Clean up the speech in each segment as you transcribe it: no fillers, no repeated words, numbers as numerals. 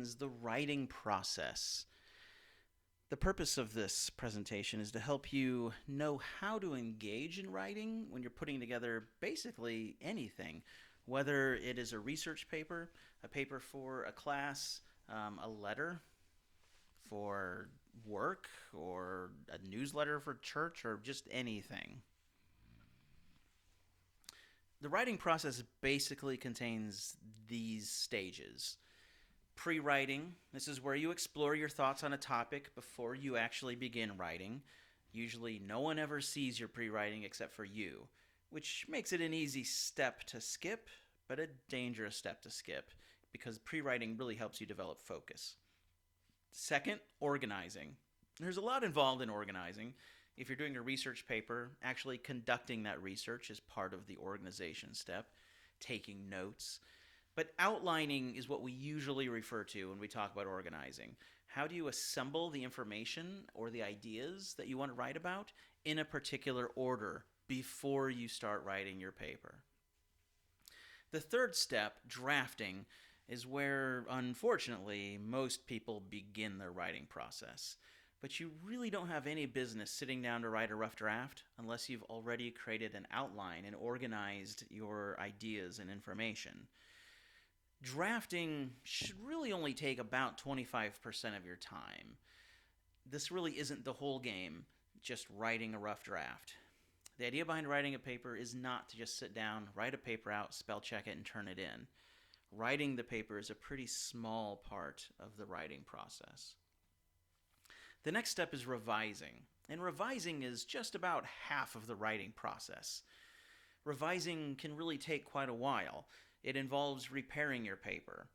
contains the writing process. The purpose of this presentation is to help you know how to engage in writing when you're putting together basically anything, whether it is a research paper, a paper for a class, a letter for work, or a newsletter for church, or just anything. The writing process basically contains these stages. Pre-writing, this is where you explore your thoughts on a topic before you actually begin writing. Usually no one ever sees your pre-writing except for you, which makes it an easy step to skip, but a dangerous step to skip because pre-writing really helps you develop focus. Second, organizing. There's a lot involved in organizing. If you're doing a research paper, actually conducting that research is part of the organization step, taking notes. But outlining is what we usually refer to when we talk about organizing. How do you assemble the information or the ideas that you want to write about in a particular order before you start writing your paper? The third step, drafting, is where, unfortunately, most people begin their writing process. But you really don't have any business sitting down to write a rough draft unless you've already created an outline and organized your ideas and information. Drafting should really only take about 25% of your time. This really isn't the whole game, just writing a rough draft. The idea behind writing a paper is not to just sit down, write a paper out, spell check it, and turn it in. Writing the paper is a pretty small part of the writing process. The next step is revising, and revising is just about half of the writing process. Revising can really take quite a while. It involves repairing your paper.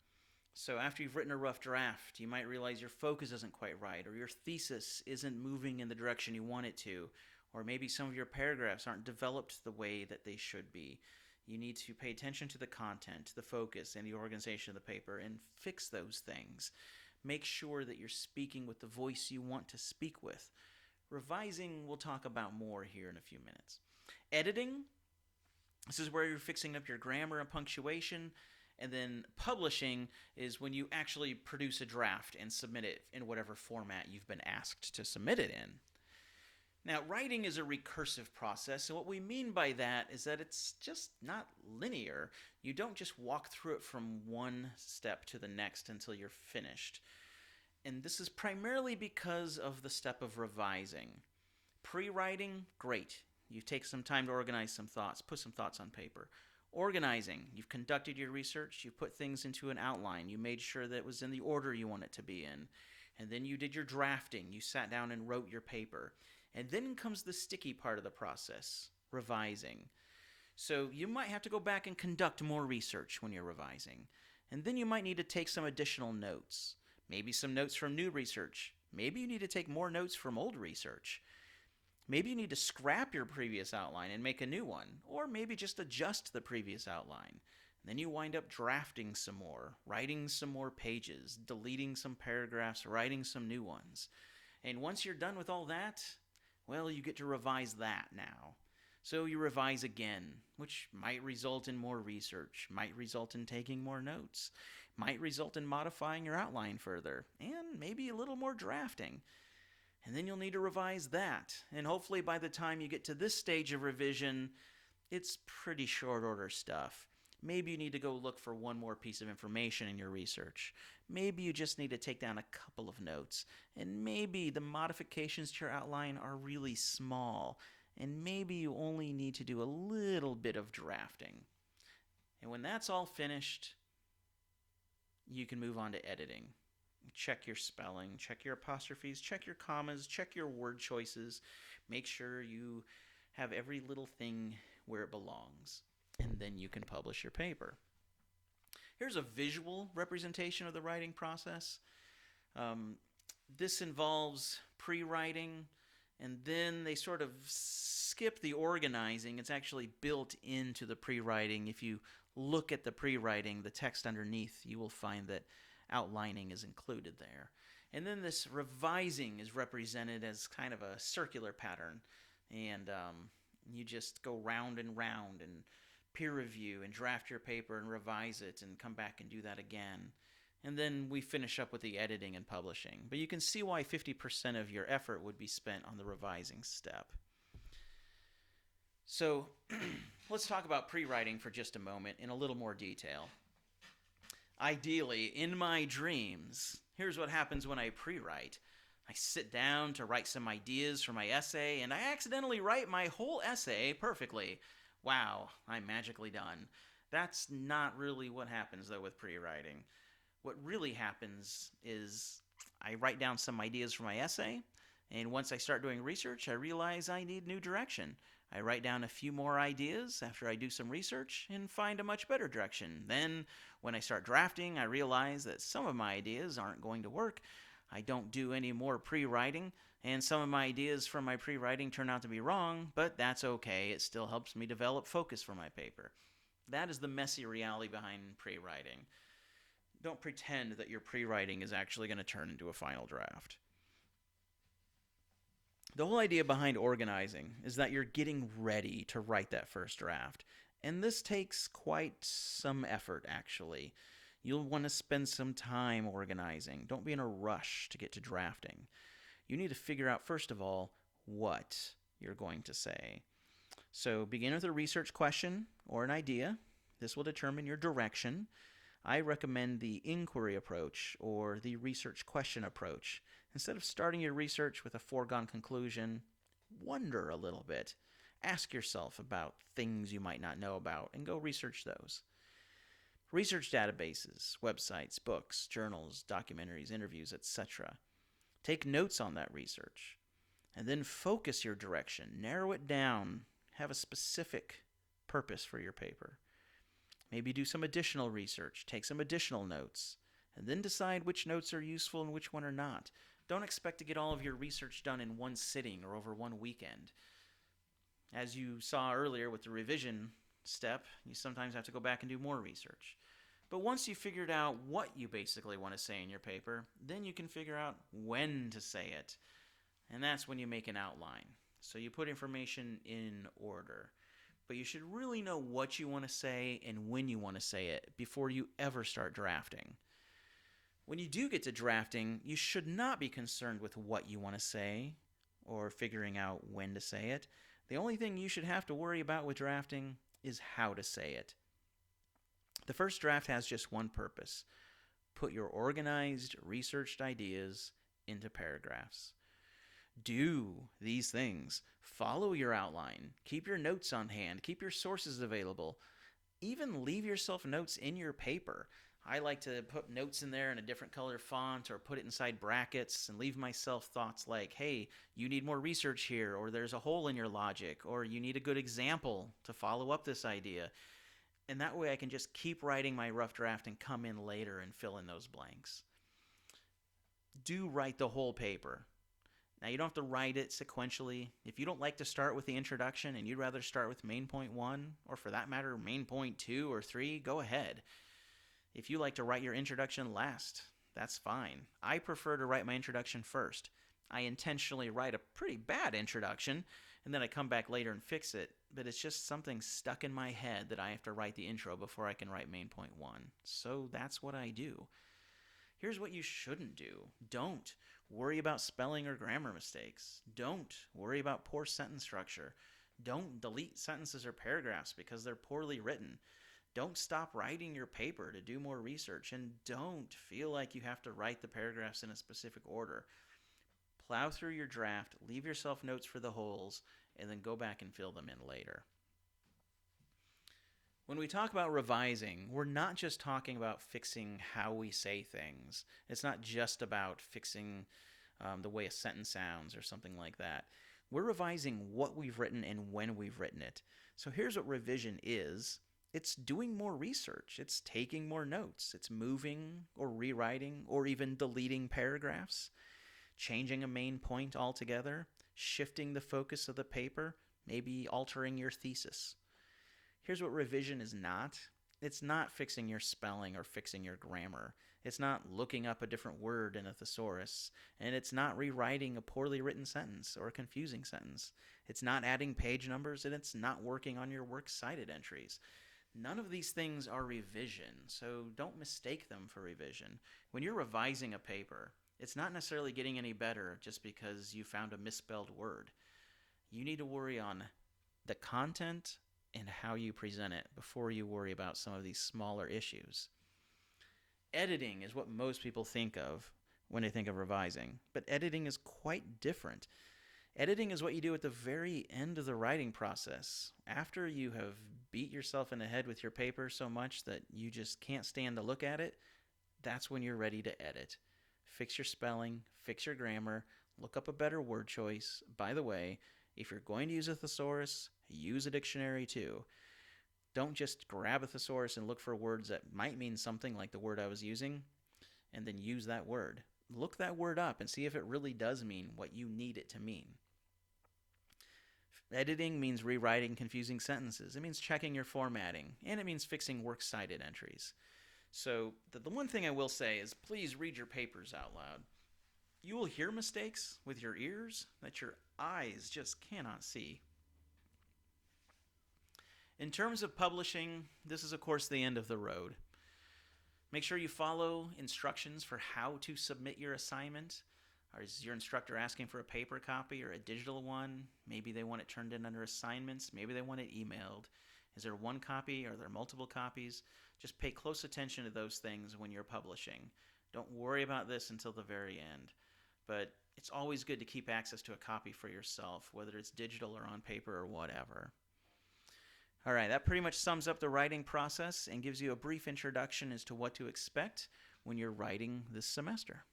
So after you've written a rough draft, you might realize your focus isn't quite right, or your thesis isn't moving in the direction you want it to, or maybe some of your paragraphs aren't developed the way that they should be. You need to pay attention to the content, the focus, and the organization of the paper and fix those things. Make sure that you're speaking with the voice you want to speak with. Revising we'll talk about more here in a few minutes. Editing, this is where you're fixing up your grammar and punctuation. And then publishing is when you actually produce a draft and submit it in whatever format you've been asked to submit it in. Now, writing is a recursive process, and what we mean by that is that it's just not linear. You don't just walk through it from one step to the next until you're finished. And this is primarily because of the step of revising. Pre-writing, great. You take some time to organize some thoughts, put some thoughts on paper. Organizing, you've conducted your research, you put things into an outline, you made sure that it was in the order you want it to be in. And then you did your drafting, you sat down and wrote your paper. And then comes the sticky part of the process, revising. So you might have to go back and conduct more research when you're revising. And then you might need to take some additional notes. Maybe some notes from new research. Maybe you need to take more notes from old research. Maybe you need to scrap your previous outline and make a new one. Or maybe just adjust the previous outline. Then you wind up drafting some more, writing some more pages, deleting some paragraphs, writing some new ones. And once you're done with all that, well, you get to revise that now. So you revise again, which might result in more research, might result in taking more notes, might result in modifying your outline further, and maybe a little more drafting. And then you'll need to revise that. And hopefully by the time you get to this stage of revision, it's pretty short order stuff. Maybe you need to go look for one more piece of information in your research. Maybe you just need to take down a couple of notes. And maybe the modifications to your outline are really small. And maybe you only need to do a little bit of drafting. And when that's all finished, you can move on to editing. Check your spelling, check your apostrophes, check your commas, check your word choices. Make sure you have every little thing where it belongs. And then you can publish your paper. Here's a visual representation of the writing process. This involves pre-writing, and then they sort of skip the organizing. It's actually built into the pre-writing. If you look at the pre-writing, the text underneath, you will find that outlining is included there. And then this revising is represented as kind of a circular pattern. And you just go round and round and peer review and draft your paper and revise it and come back and do that again. and then we finish up with the editing and publishing. But you can see why 50% of your effort would be spent on the revising step. So let's talk about pre-writing for just a moment in a little more detail. Ideally, in my dreams, here's what happens when I pre-write. I sit down to write some ideas for my essay, and I accidentally write my whole essay perfectly. Wow, I'm magically done. That's not really what happens, though, with pre-writing. What really happens is I write down some ideas for my essay, and once I start doing research, I realize I need new direction. I write down a few more ideas after I do some research and find a much better direction. Then, when I start drafting, I realize that some of my ideas aren't going to work. I don't do any more pre-writing, and some of my ideas from my pre-writing turn out to be wrong, but that's okay. It still helps me develop focus for my paper. That is the messy reality behind pre-writing. Don't pretend that your pre-writing is actually going to turn into a final draft. The whole idea behind organizing is that you're getting ready to write that first draft. And this takes quite some effort, actually. You'll want to spend some time organizing. Don't be in a rush to get to drafting. You need to figure out, first of all, what you're going to say. So begin with a research question or an idea. This will determine your direction. I recommend the inquiry approach or the research question approach. Instead of starting your research with a foregone conclusion, wonder a little bit. Ask yourself about things you might not know about and go research those. Research databases, websites, books, journals, documentaries, interviews, etc. Take notes on that research and then focus your direction. Narrow it down. Have a specific purpose for your paper. Maybe do some additional research, take some additional notes, and then decide which notes are useful and which one are not. Don't expect to get all of your research done in one sitting or over one weekend. As you saw earlier with the revision step, you sometimes have to go back and do more research. But once you've figured out what you basically want to say in your paper, then you can figure out when to say it. And that's when you make an outline. So you put information in order. But you should really know what you want to say and when you want to say it before you ever start drafting. When you do get to drafting, you should not be concerned with what you want to say or figuring out when to say it. The only thing you should have to worry about with drafting is how to say it. The first draft has just one purpose. Put your organized, researched ideas into paragraphs. Do these things. Follow your outline. Keep your notes on hand. Keep your sources available. Even leave yourself notes in your paper. I like to put notes in there in a different color font or put it inside brackets and leave myself thoughts like, hey, you need more research here, or there's a hole in your logic, or you need a good example to follow up this idea. And that way I can just keep writing my rough draft and come in later and fill in those blanks. Do write the whole paper. Now, you don't have to write it sequentially. If you don't like to start with the introduction and you'd rather start with main point 1, or for that matter, main point 2 or 3, go ahead. If you like to write your introduction last, that's fine. I prefer to write my introduction first. I intentionally write a pretty bad introduction, and then I come back later and fix it, but it's just something stuck in my head that I have to write the intro before I can write main point 1. So that's what I do. Here's what you shouldn't do. Don't worry about spelling or grammar mistakes. Don't worry about poor sentence structure. Don't delete sentences or paragraphs because they're poorly written. Don't stop writing your paper to do more research, and don't feel like you have to write the paragraphs in a specific order. Plow through your draft, leave yourself notes for the holes, and then go back and fill them in later. When we talk about revising, we're not just talking about fixing how we say things. It's not just about fixing the way a sentence sounds or something like that. We're revising what we've written and when we've written it. So here's what revision is. It's doing more research. It's taking more notes. It's moving or rewriting or even deleting paragraphs, changing a main point altogether, shifting the focus of the paper, maybe altering your thesis. Here's what revision is not. It's not fixing your spelling or fixing your grammar. It's not looking up a different word in a thesaurus. And it's not rewriting a poorly written sentence or a confusing sentence. It's not adding page numbers, and it's not working on your works cited entries. None of these things are revision, so don't mistake them for revision. When you're revising a paper, it's not necessarily getting any better just because you found a misspelled word. You need to worry on the content and how you present it before you worry about some of these smaller issues. Editing is what most people think of when they think of revising, but editing is quite different. Editing is what you do at the very end of the writing process. After you have beat yourself in the head with your paper so much that you just can't stand to look at it, that's when you're ready to edit. Fix your spelling, fix your grammar, look up a better word choice. By the way, if you're going to use a thesaurus, use a dictionary too. Don't just grab a thesaurus and look for words that might mean something like the word I was using, and then use that word. Look that word up and see if it really does mean what you need it to mean. Editing means rewriting confusing sentences. It means checking your formatting, and it means fixing works cited entries. So, the one thing I will say is please read your papers out loud. You will hear mistakes with your ears that your eyes just cannot see. In terms of publishing, this is, of course, the end of the road. Make sure you follow instructions for how to submit your assignment. Or is your instructor asking for a paper copy or a digital one? Maybe they want it turned in under assignments. Maybe they want it emailed. Is there one copy? Are there multiple copies? Just pay close attention to those things when you're publishing. Don't worry about this until the very end. But it's always good to keep access to a copy for yourself, whether it's digital or on paper or whatever. All right, that pretty much sums up the writing process and gives you a brief introduction as to what to expect when you're writing this semester.